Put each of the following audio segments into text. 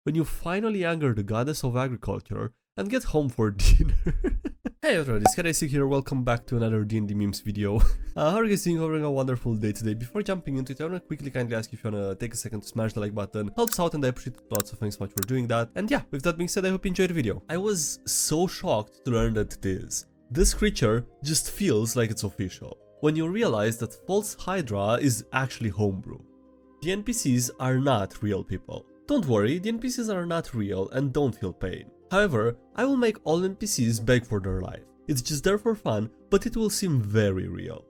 when you finally anger the goddess of agriculture and get home for dinner. Hey everyone, it's SkyDieRay here, welcome back to another DnDMemes video. How are you guys doing? Having a wonderful day today. Before jumping into it, I wanna quickly kindly ask you if you wanna take a second to smash the like button. Helps out and I appreciate it lots, so thanks so much for doing that. And yeah, with that being said, I hope you enjoyed the video. I was so shocked to learn that this creature just feels like it's official. When you realize that False Hydra is actually homebrew. The NPCs are not real people. Don't worry, the NPCs are not real and don't feel pain. However, I will make all NPCs beg for their life. It's just there for fun, but it will seem very real.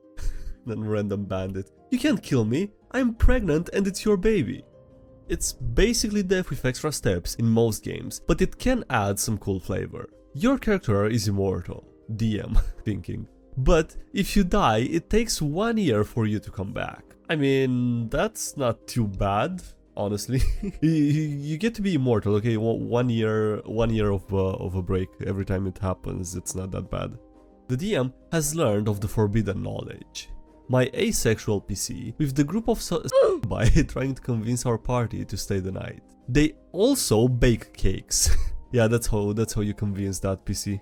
Then random bandit. You can't kill me, I'm pregnant and it's your baby. It's basically death with extra steps in most games, but it can add some cool flavor. Your character is immortal. DM thinking. But if you die, it takes 1 year for you to come back. I mean, that's not too bad. Honestly, you get to be immortal, okay? 1 year of a break every time it happens. It's not that bad. The DM has learned of the forbidden knowledge. My asexual PC with the group of by trying to convince our party to stay the night. They also bake cakes. Yeah, that's how you convince that PC.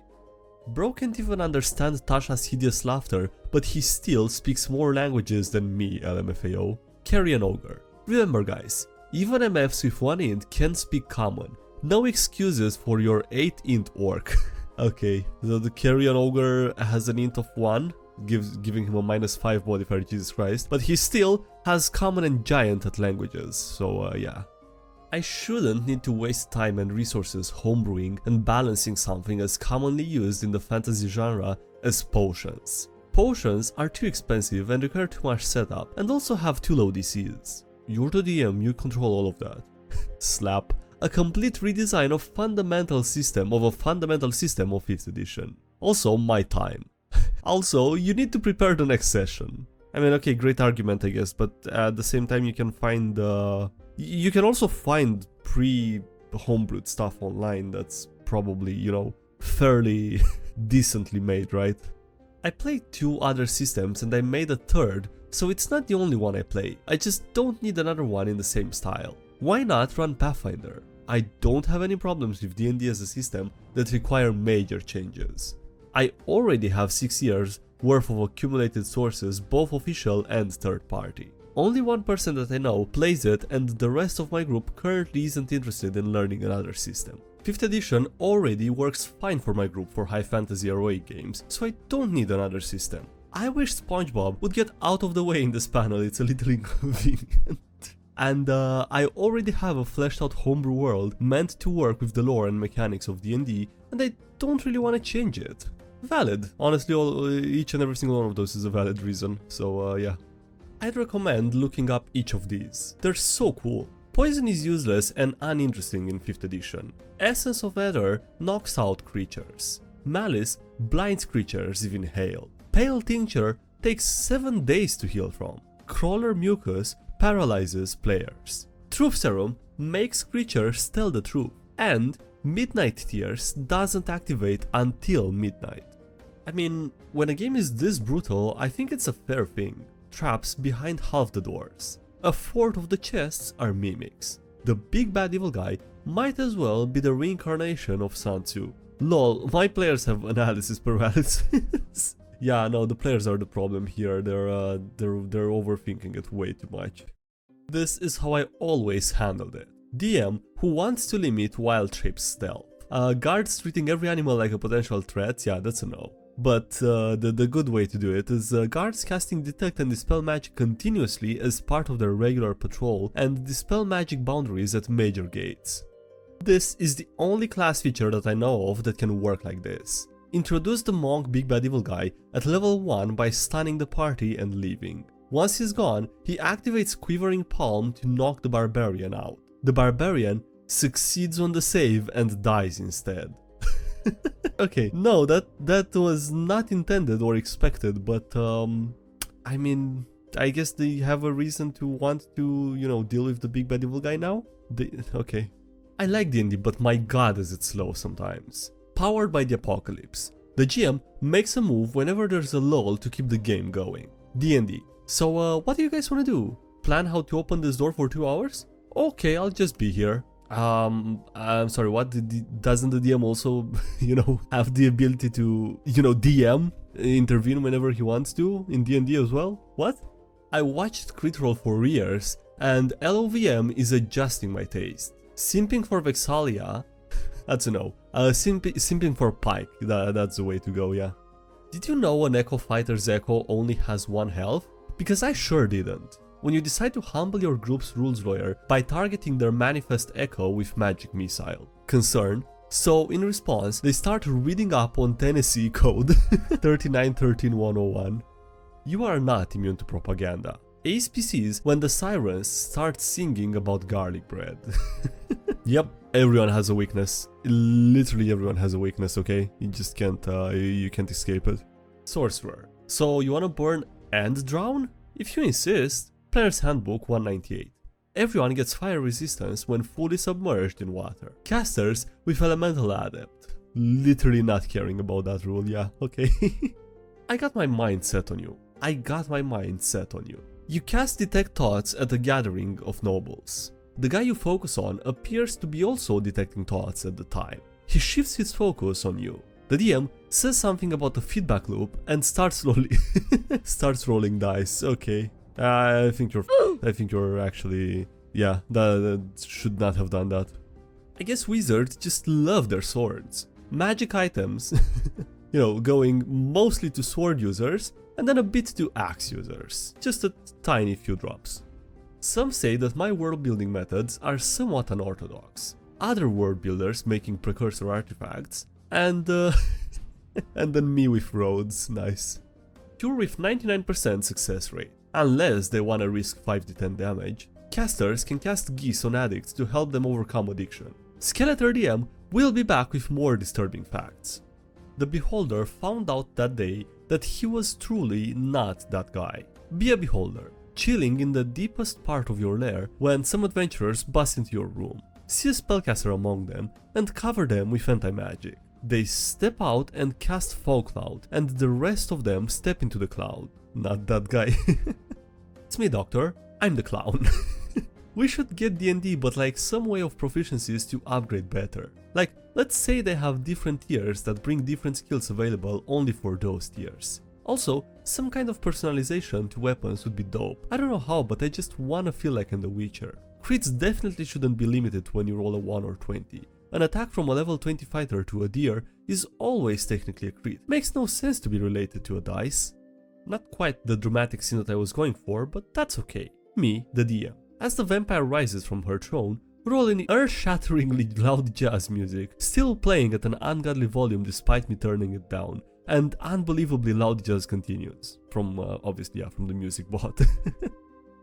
Bro can't even understand Tasha's hideous laughter, but he still speaks more languages than me, LMFAO. Carry an ogre. Remember guys, even MFs with 1 int can speak common. No excuses for your 8 int orc. Okay, so the carrion ogre has an int of 1, giving him a -5 modifier, Jesus Christ, but he still has common and giant at languages, so yeah. I shouldn't need to waste time and resources homebrewing and balancing something as commonly used in the fantasy genre as potions. Potions are too expensive and require too much setup, and also have too low DCs. You're the DM, you control all of that. Slap. A complete redesign of a fundamental system of 5th edition. Also, my time. Also, you need to prepare the next session. I mean, okay, great argument I guess, but at the same time you can find you can also find pre-homebrewed stuff online that's probably, you know, fairly decently made, right? I played 2 other systems and I made a 3rd, so it's not the only one I play. I just don't need another one in the same style. Why not run Pathfinder? I don't have any problems with D&D as a system that require major changes. I already have 6 years worth of accumulated sources, both official and third party. Only one person that I know plays it, and the rest of my group currently isn't interested in learning another system. 5th edition already works fine for my group for high fantasy ROE games, so I don't need another system. I wish SpongeBob would get out of the way in this panel, it's a little inconvenient. And I already have a fleshed out homebrew world meant to work with the lore and mechanics of D&D, and I don't really want to change it. Valid. Honestly, each and every single one of those is a valid reason, so yeah. I'd recommend looking up each of these. They're so cool. Poison is useless and uninteresting in 5th edition. Essence of Ether knocks out creatures. Malice blinds creatures if inhaled. Pale Tincture takes 7 days to heal from. Crawler Mucus paralyzes players. Truth Serum makes creatures tell the truth. And Midnight Tears doesn't activate until midnight. I mean, when a game is this brutal, I think it's a fair thing. Traps behind half the doors. 1/4 of the chests are mimics. The big bad evil guy might as well be the reincarnation of Sun Tzu. Lol, my players have analysis paralysis. Yeah, no, the players are the problem here. They're overthinking it way too much. This is how I always handled it. DM who wants to limit Wild Shape's stealth. Guards treating every animal like a potential threat, yeah, that's a no. But the good way to do it is guards casting Detect and Dispel Magic continuously as part of their regular patrol and Dispel Magic boundaries at major gates. This is the only class feature that I know of that can work like this. Introduce the Monk Big Bad Evil Guy at level 1 by stunning the party and leaving. Once he's gone, he activates Quivering Palm to knock the Barbarian out. The Barbarian succeeds on the save and dies instead. Okay, no, that was not intended or expected, but I mean, I guess they have a reason to want to, you know, deal with the Big Bad Evil Guy now? Okay. I like D&D, but my god is it slow sometimes. Powered by the Apocalypse. The GM makes a move whenever there's a lull to keep the game going. D&D. So what do you guys want to do? Plan how to open this door for 2 hours? Okay, I'll just be here. I'm sorry, what? Doesn't the DM also, have the ability to, DM, intervene whenever he wants to in D&D as well? What? I watched crit roll for years, and LOVM is adjusting my taste. Simping for Vexalia, that's a no. Simping for Pike, that's the way to go, yeah. Did you know an Echo Fighter's Echo only has 1 health? Because I sure didn't. When you decide to humble your group's rules lawyer by targeting their manifest Echo with Magic Missile. Concern? So in response, they start reading up on Tennessee Code 3913-101. You are not immune to propaganda. Ace PCs when the sirens start singing about garlic bread. Yep, everyone has a weakness. Literally everyone has a weakness, okay? You just can't, you can't escape it. Sorcerer. So you wanna burn and drown? If you insist, Player's Handbook 198. Everyone gets fire resistance when fully submerged in water. Casters with Elemental Adept. Literally not caring about that rule, yeah, okay. I got my mind set on you. You cast Detect Thoughts at a gathering of nobles. The guy you focus on appears to be also detecting thoughts at the time. He shifts his focus on you. The DM says something about the feedback loop and starts rolling dice. Okay, I think you're actually, yeah, that should not have done that. I guess wizards just love their swords. Magic items, going mostly to sword users and then a bit to axe users. Just a tiny few drops. Some say that my world building methods are somewhat unorthodox. Other world builders making precursor artifacts, and then me with roads, nice. Cure with 99% success rate, unless they wanna risk 5d10 damage. Casters can cast Geese on addicts to help them overcome addiction. Skeletor DM will be back with more disturbing facts. The Beholder found out that day that he was truly not that guy. Be a Beholder, chilling in the deepest part of your lair when some adventurers bust into your room. See a spellcaster among them and cover them with anti-magic. They step out and cast Fog Cloud, and the rest of them step into the cloud. Not that guy. It's me, Doctor. I'm the clown. We should get D&D, but like some way of proficiencies to upgrade better. Like, let's say they have different tiers that bring different skills available only for those tiers. Also, some kind of personalization to weapons would be dope. I don't know how, but I just wanna feel like in The Witcher. Crits definitely shouldn't be limited when you roll a 1 or 20. An attack from a level 20 fighter to a deer is always technically a crit. Makes no sense to be related to a dice. Not quite the dramatic scene that I was going for, but that's okay. Me, the DM. As the vampire rises from her throne, roll in earth-shatteringly loud jazz music, still playing at an ungodly volume despite me turning it down, and unbelievably loud jazz continues. From, obviously, yeah, from the music bot.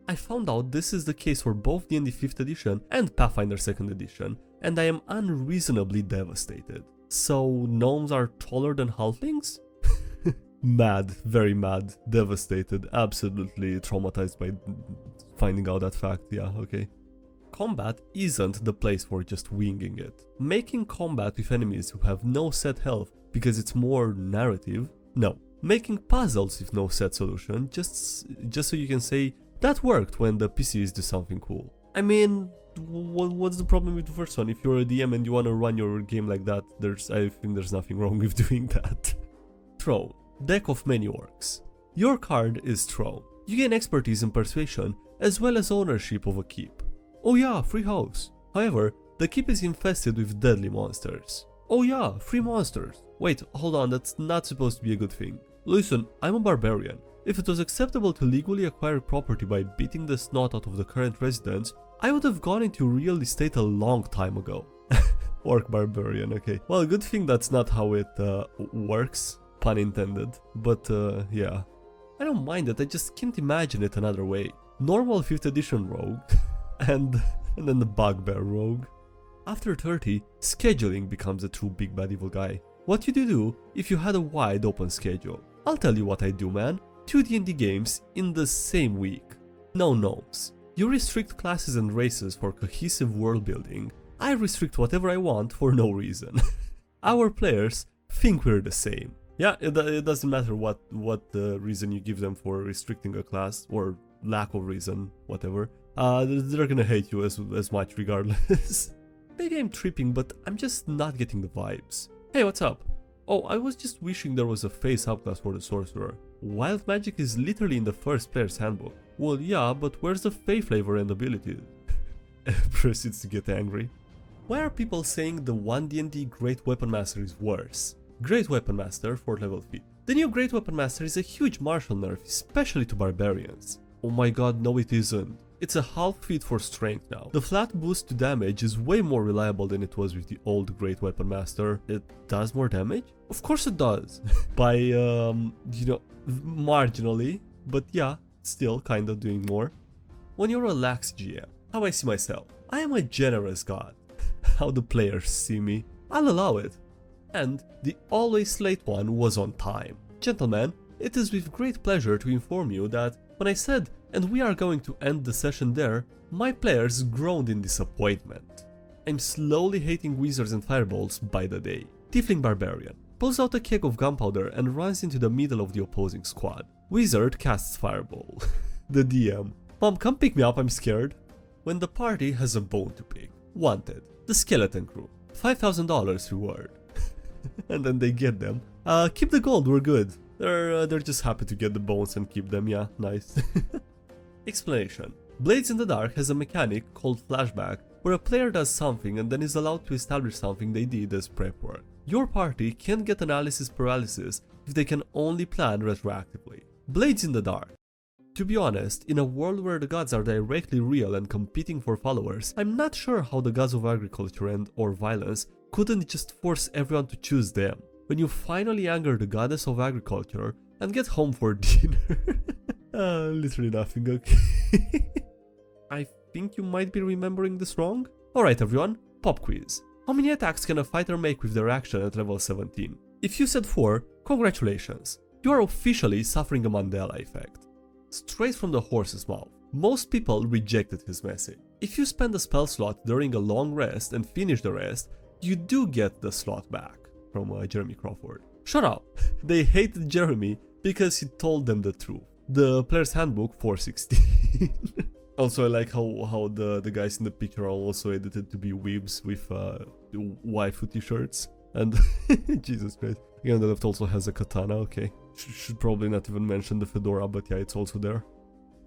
I found out this is the case for both D&D 5th edition and Pathfinder 2nd edition, and I am unreasonably devastated. So, gnomes are taller than halflings? Mad, very mad, devastated, absolutely traumatized by finding out that fact, yeah, okay. Combat isn't the place for just winging it. Making combat with enemies who have no set health because it's more narrative? No. Making puzzles with no set solution, just so you can say, that worked when the PCs do something cool. I mean, what's the problem with the first one? If you're a DM and you want to run your game like that, I think there's nothing wrong with doing that. Throne. Deck of many orcs. Your card is Throne. You gain expertise in persuasion as well as ownership of a keep. Oh yeah, free house. However, the keep is infested with deadly monsters. Oh yeah, free monsters. Wait, hold on, that's not supposed to be a good thing. Listen, I'm a barbarian. If it was acceptable to legally acquire property by beating the snot out of the current residents, I would have gone into real estate a long time ago. Orc barbarian, okay. Well, good thing that's not how it works, pun intended, but yeah. I don't mind it, I just can't imagine it another way. Normal 5th edition rogue, and then the bugbear rogue. After 30, scheduling becomes a true big bad evil guy. What would you do if you had a wide open schedule? I'll tell you what I do, man. 2 D&D games in the same week. No gnomes. You restrict classes and races for cohesive world building. I restrict whatever I want for no reason. Our players think we're the same. Yeah, it doesn't matter what reason you give them for restricting a class, or lack of reason, whatever. They're gonna hate you as much regardless. Maybe I'm tripping, but I'm just not getting the vibes. Hey, what's up? Oh, I was just wishing there was a face subclass for the sorcerer. Wild magic is literally in the first player's handbook. Well, yeah, but where's the fey flavor and abilities? Proceeds to get angry. Why are people saying the 1D&D Great Weapon Master is worse? Great Weapon Master, 4th level feat. The new Great Weapon Master is a huge martial nerf, especially to barbarians. Oh my god, no it isn't. It's a half feat for strength now. The flat boost to damage is way more reliable than it was with the old Great Weapon Master. It does more damage? Of course it does. By, marginally. But yeah, still kind of doing more. When you're a lax GM, how I see myself. I am a generous god. How the players see me. I'll allow it. And the always late one was on time. Gentlemen, it is with great pleasure to inform you that when I said, and we are going to end the session there, my players groaned in disappointment. I'm slowly hating wizards and fireballs by the day. Tiefling Barbarian pulls out a keg of gunpowder and runs into the middle of the opposing squad. Wizard casts Fireball. The DM. Mom, come pick me up, I'm scared. When the party has a bone to pick. Wanted. The Skeleton Crew. $5,000 reward. And then they get them. Keep the gold, we're good. They're just happy to get the bones and keep them, yeah, nice. Explanation. Blades in the Dark has a mechanic called flashback, where a player does something and then is allowed to establish something they did as prep work. Your party can't get analysis paralysis if they can only plan retroactively. Blades in the Dark. To be honest, in a world where the gods are directly real and competing for followers, I'm not sure how the gods of agriculture and or violence couldn't just force everyone to choose them. When you finally anger the goddess of agriculture and get home for dinner. Literally nothing, okay. I think you might be remembering this wrong. Alright everyone, pop quiz. How many attacks can a fighter make with their action at level 17? If you said 4, congratulations. You are officially suffering a Mandela effect. Straight from the horse's mouth. Most people rejected his message. If you spend a spell slot during a long rest and finish the rest, you do get the slot back. From Jeremy Crawford. Shut up! They hated Jeremy because he told them the truth. The player's handbook 416. Also, I like how the guys in the picture are also edited to be weebs with waifu t-shirts. And Jesus Christ. Again, the left also has a katana, okay. Should probably not even mention the fedora, but yeah, it's also there.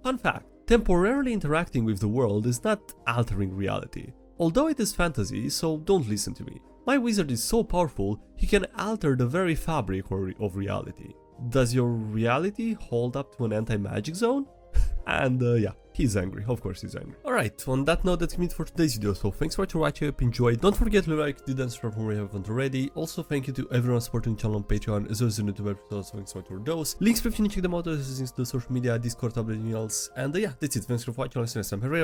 Fun fact. Temporarily interacting with the world is not altering reality. Although it is fantasy, so don't listen to me. My wizard is so powerful, he can alter the very fabric of reality. Does your reality hold up to an anti-magic zone? And yeah, he's angry, of course he's angry. Alright, on that note, that's it for today's video, so thanks for watching, I hope you enjoyed. Don't forget to like, did and subscribe if you haven't already. Also, thank you to everyone supporting the channel on Patreon, as well as the YouTube episodes, thanks for those. Links if you check them out, as the social media, Discord, tab, anything else. And yeah, that's it, thanks for watching, I'll see you next time, bye bye.